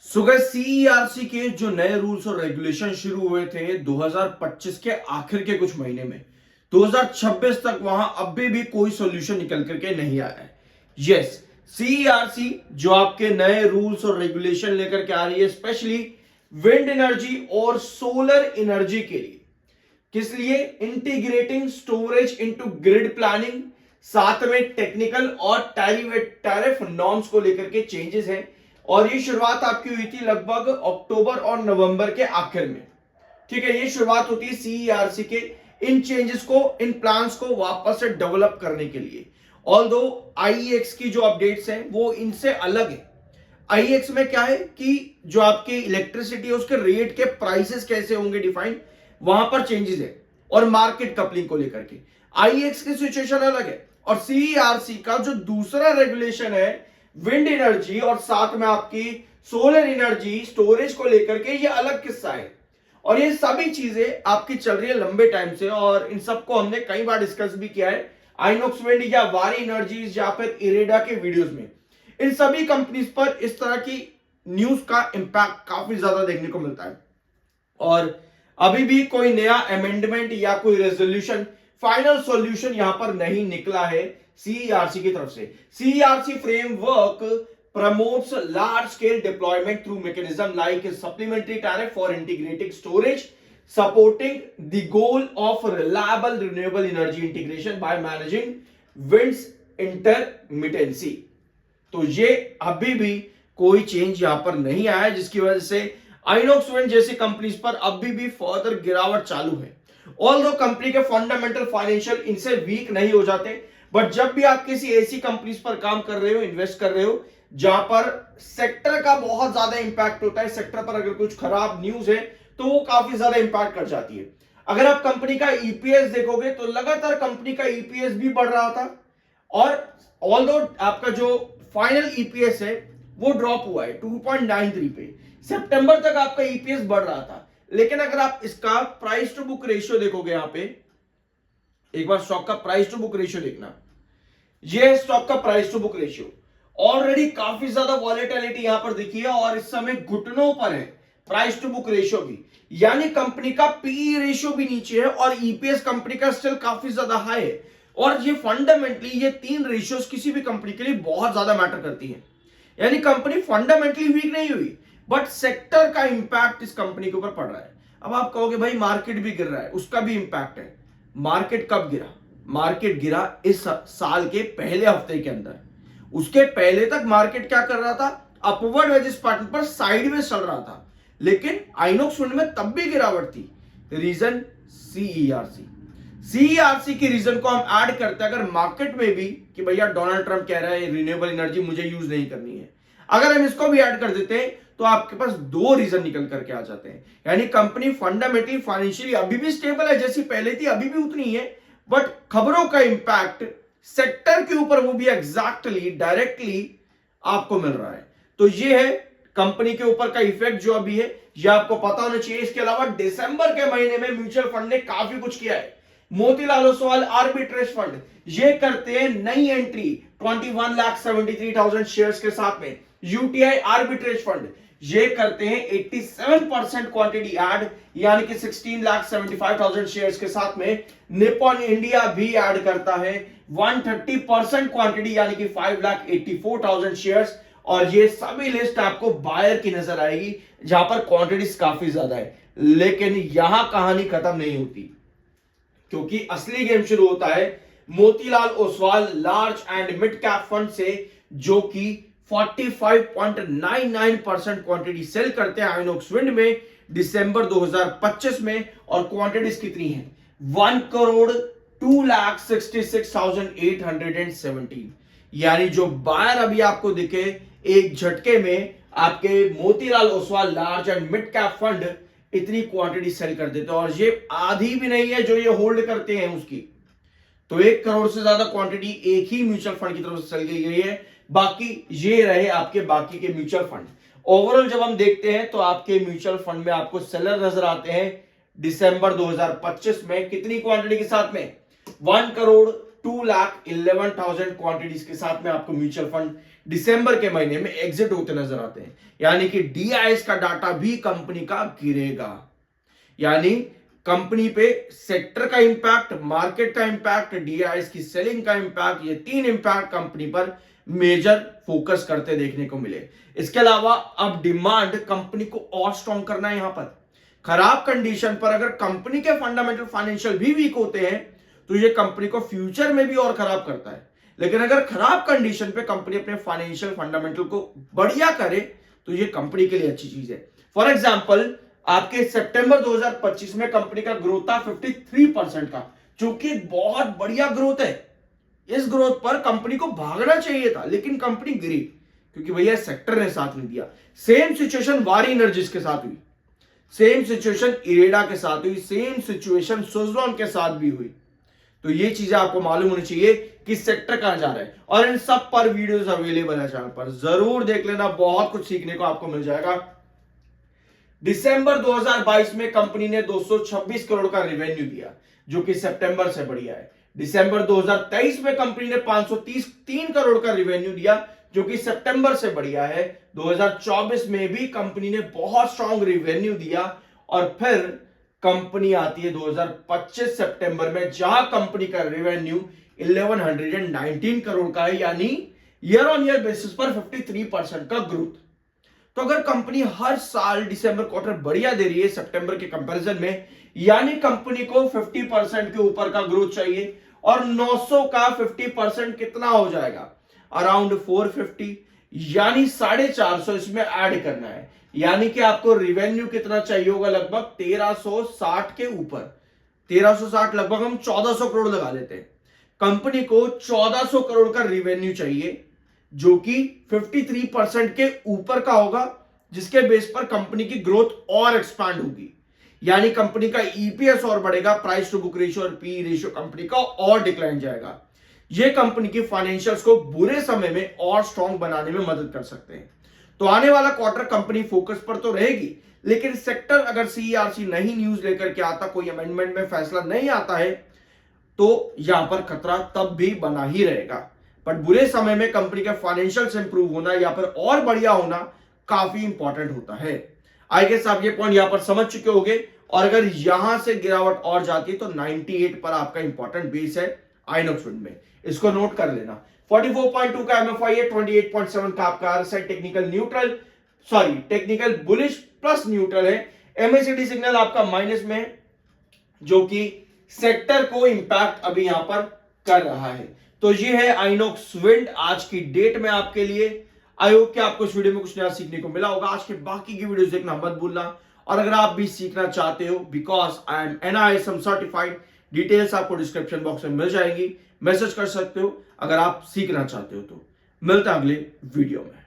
CERC के जो नए रूल्स और रेगुलेशन शुरू हुए थे 2025 के आखिर के कुछ महीने में 2026 तक वहां अभी भी कोई सॉल्यूशन निकल करके नहीं आया है। यस, सीईआरसी जो आपके नए रूल्स और रेगुलेशन लेकर के आ रही है, स्पेशली विंड एनर्जी और सोलर एनर्जी के लिए। किस लिए? Integrating storage into grid planning, साथ में टेक्निकल और टैरिफ नॉर्म्स को लेकर के चेंजेस हैं। और ये शुरुआत आपकी हुई थी लगभग अक्टूबर और नवंबर के आखिर में। ठीक है, ये शुरुआत होती है सीईआरसी के इन चेंजेस को, इन प्लान्स को वापस से डेवलप करने के लिए। ऑल्दो आईईएक्स की जो अपडेट्स हैं वो इनसे अलग है। आईईएक्स में क्या है कि जो आपकी इलेक्ट्रिसिटी है उसके रेट के प्राइसेस कैसे होंगे डिफाइन, वहां पर चेंजेस है। और मार्केट कपलिंग को लेकर के आईईएक्स की सिचुएशन अलग है। और सीईआरसी का जो दूसरा रेगुलेशन है विंड एनर्जी और साथ में आपकी सोलर एनर्जी स्टोरेज को लेकर के, ये अलग किस्सा है। और ये सभी चीजें आपकी चल रही है लंबे टाइम से, और इन सबको हमने कई बार डिस्कस भी किया है आइनॉक्स विंड या वारी एनर्जीज या फिर इरेडा के वीडियोस में। इन सभी कंपनीज पर इस तरह की न्यूज का इंपैक्ट काफी ज्यादा देखने को मिलता है। और अभी भी कोई नया अमेंडमेंट या कोई रेजोल्यूशन, फाइनल सॉल्यूशन यहां पर नहीं निकला है सीईआरसी की तरफ से। CERC framework promotes large scale deployment through mechanism like a supplementary tariff for integrating storage, supporting the goal of reliable renewable energy integration by managing winds intermittency। तो ये अभी भी कोई चेंज यहां पर नहीं आया, जिसकी वजह से आइनॉक्स विंड जैसी कंपनीज पर अभी भी फर्दर गिरावट चालू है। ऑल्दो कंपनी के फंडामेंटल फाइनेंशियल इनसे वीक नहीं हो जाते, बट जब भी आप किसी ऐसी कंपनीज पर काम कर रहे हो, इन्वेस्ट कर रहे हो जहां पर सेक्टर का बहुत ज्यादा इंपैक्ट होता है, सेक्टर पर अगर कुछ खराब न्यूज है तो वो काफी ज्यादा इंपैक्ट कर जाती है। अगर आप कंपनी का ईपीएस देखोगे तो लगातार कंपनी का ईपीएस भी बढ़ रहा था, और ऑल्दो आपका जो फाइनल ईपीएस है वो ड्रॉप हुआ है 2.93 पे। सितंबर तक आपका ईपीएस बढ़ रहा था, लेकिन अगर आप इसका प्राइस टू बुक रेशियो देखोगे, यहां पे एक बार स्टॉक का प्राइस टू बुक रेशियो देखना, ये है स्टॉक का price to book ratio. Already काफी ज्यादा वॉलेटिलिटी यहां पर दिखी है और इस समय घुटनों पर है प्राइस टू बुक रेशियो भी, यानी कंपनी का पीई रेशियो भी नीचे है और ईपीएस कंपनी का स्टिल काफी ज्यादा हाई है। और ये फंडामेंटली ये तीन रेशियोज किसी भी कंपनी के लिए बहुत ज्यादा मैटर करती है, यानी कंपनी फंडामेंटली वीक नहीं हुई, बट सेक्टर का इंपैक्ट इस कंपनी के ऊपर पड़ रहा है। अब आप कहोगे भाई मार्केट भी गिर रहा है, उसका भी इंपैक्ट है। मार्केट कब गिरा? मार्केट गिरा इस साल के पहले हफ्ते के अंदर। उसके पहले तक मार्केट क्या कर रहा था? अपवर्ड वेजेस पैटर्न पर साइडवेज चल रहा था, लेकिन आइनॉक्स विंड में तब भी गिरावट थी। Reason CERC. सीईआरसी की रीजन को हम ऐड करते हैं अगर मार्केट में भी कि भैया डोनाल्ड ट्रंप कह रहा है रिन्यूएबल एनर्जी मुझे यूज नहीं करनी है, अगर हम इसको भी ऐड कर देते हैं तो आपके पास दो रीजन निकल करके आ जाते हैं। यानी कंपनी फंडामेंटली फाइनेंशियली अभी भी स्टेबल है, जैसी पहले थी अभी भी उतनी है, बट खबरों का इंपैक्ट सेक्टर के ऊपर वो भी एग्जैक्टली डायरेक्टली आपको मिल रहा है। तो ये है कंपनी के ऊपर का इफेक्ट जो अभी है, ये आपको पता होना चाहिए। इसके अलावा दिसंबर के महीने में म्यूचुअल फंड ने काफी कुछ किया है। मोतीलाल ओसवाल आर्बिट्रेज फंड ये करते हैं नई एंट्री 21,73,000 शेयर्स के साथ में। यूटीआई आर्बिट्रेज फंड ये करते हैं 87% क्वांटिटी ऐड, यानी कि 16,75,000 शेयर्स के साथ में। निपॉन इंडिया भी ऐड करता है 130% क्वांटिटी, यानी कि 5,84,000 शेयर्स। और ये सभी लिस्ट आपको बायर की नजर आएगी जहां पर क्वांटिटीज काफी ज्यादा है। लेकिन यहां कहानी खत्म नहीं होती, क्योंकि असली गेम शुरू होता है Motilal Oswal large and mid cap fund से, जो कि 45.99% क्वांटिटी सेल करते हैं आइनॉक्स विंड में दिसंबर 2025 में। और क्वांटिटीज कितनी है? 1,02,66,817। यानी जो बायर अभी आपको दिखे एक झटके में आपके Motilal Oswal large and mid cap fund इतनी क्वांटिटी सेल कर देते हैं, और ये आधी भी नहीं है जो ये होल्ड करते हैं उसकी। तो 1 करोड़ से ज्यादा क्वांटिटी एक ही म्यूचुअल फंड की तरफ से सेल की गई है। बाकी ये रहे आपके बाकी के म्यूचुअल फंड। ओवरऑल जब हम देखते हैं तो आपके म्यूचुअल फंड में आपको सेलर नजर आते हैं दिसंबर 2025 में कितनी क्वांटिटी के साथ में? 1 करोड़ 2,11,000 क्वांटिटीज के साथ में आपको म्यूचुअल फंड दिसंबर के महीने में एग्जिट होते नजर आते हैं। यानी कि डीआईएस का डाटा भी कंपनी का गिरेगा। यानी कंपनी पे सेक्टर का इंपैक्ट, मार्केट का इंपैक्ट, डीआईएस की सेलिंग का इंपैक्ट, ये तीन इंपैक्ट कंपनी पर मेजर फोकस करते देखने को मिले। इसके अलावा अब डिमांड कंपनी को और स्ट्रॉन्ग करना है। यहां पर खराब कंडीशन पर अगर कंपनी के फंडामेंटल फाइनेंशियल भी वीक होते हैं तो ये कंपनी को फ्यूचर में भी और खराब करता है। लेकिन अगर खराब कंडीशन पे कंपनी अपने फाइनेंशियल फंडामेंटल को बढ़िया करे तो ये कंपनी के लिए अच्छी चीज है। फॉर एग्जांपल आपके सितंबर 2025 में कंपनी का ग्रोथ था 53% का, जो कि बहुत बढ़िया ग्रोथ है। इस ग्रोथ पर कंपनी को भागना चाहिए था, लेकिन कंपनी गिरी क्योंकि भैया सेक्टर ने साथ नहीं दिया। सेम सिचुएशन वारी एनर्जीज के साथ हुई, सेम सिचुएशन इरेडा के साथ हुई, सेम सिचुएशन सुज़लॉन के साथ भी हुई। तो ये चीजें आपको मालूम होनी चाहिए कि सेक्टर कहां जा रहा है। और इन सब पर वीडियोस अवेलेबल है चैनल पर, जरूर देख लेना, बहुत कुछ सीखने को आपको मिल जाएगा। दिसंबर 2022 में कंपनी ने 226 करोड़ का रेवेन्यू दिया, जो कि सितंबर से बढ़िया है। दिसंबर 2023 में कंपनी ने 533 करोड़ का रेवेन्यू दिया, जो कि सितंबर से बढ़िया है। 2024 में भी कंपनी ने बहुत स्ट्रॉन्ग रेवेन्यू दिया और फिर कंपनी आती है 2025 सितंबर में, जहां कंपनी का रेवेन्यू 1119 करोड़ का है, यानी ईयर ऑन ईयर बेसिस पर 53% का ग्रोथ। तो अगर कंपनी हर साल दिसंबर क्वार्टर बढ़िया दे रही है सितंबर के कंपैरिजन में, यानी कंपनी को 50% के ऊपर का ग्रोथ चाहिए। और 900 का 50% कितना हो जाएगा? अराउंड 450, यानी 450 इसमें ऐड करना है। यानी कि आपको रेवेन्यू कितना चाहिए होगा? लगभग 1360 के ऊपर, 1360 लगभग हम 1400 करोड़ लगा लेते हैं। कंपनी को 1400 करोड़ का रेवेन्यू चाहिए, जो कि 53% के ऊपर का होगा, जिसके बेस पर कंपनी की ग्रोथ और एक्सपांड होगी। यानी कंपनी का ईपीएस और बढ़ेगा, प्राइस टू बुक रेशियो और पी रेशियो कंपनी का और डिक्लाइन जाएगा। यह कंपनी की फाइनेंशियल्स को बुरे समय में और स्ट्रॉन्ग बनाने में मदद कर सकते हैं। तो आने वाला क्वार्टर कंपनी फोकस पर तो रहेगी, लेकिन सेक्टर अगर सीईआरसी नहीं न्यूज लेकर के आता, कोई अमेंडमेंट में फैसला नहीं आता है, तो यहां पर खतरा तब भी बना ही रहेगा। बट बुरे समय में कंपनी के फाइनेंशियल्स इंप्रूव होना या फिर और बढ़िया होना काफी इंपॉर्टेंट होता है। आई गेस आप ये पॉइंट यहां पर समझ चुके होंगे। और अगर यहां से गिरावट और जाती है तो 98 पर आपका इंपॉर्टेंट बेस है आइनॉक्स विंड में, इसको नोट कर लेना। 44.2 का एमएफआई है, 28.7 का आपका RSI technical neutral, sorry technical bullish plus neutral है। एमएसीडी सिग्नल आपका माइनस में है, जो कि सेक्टर को इंपैक्ट अभी यहां पर कर रहा है। तो ये है आइनॉक्स विंड आज की डेट में आपके लिए। आई होप कि आपको इस वीडियो में कुछ नया सीखने को मिला होगा। आज के बाकी की वीडियोस देखना मत भूलना। और अगर आप भी सीखना चाहते हो, because I am NISM certified, details आपको डिस्क्रिप्शन बॉक्स में मिल जाएगी, मैसेज कर सकते हो अगर आप सीखना चाहते हो। तो मिलते हैं अगले वीडियो में।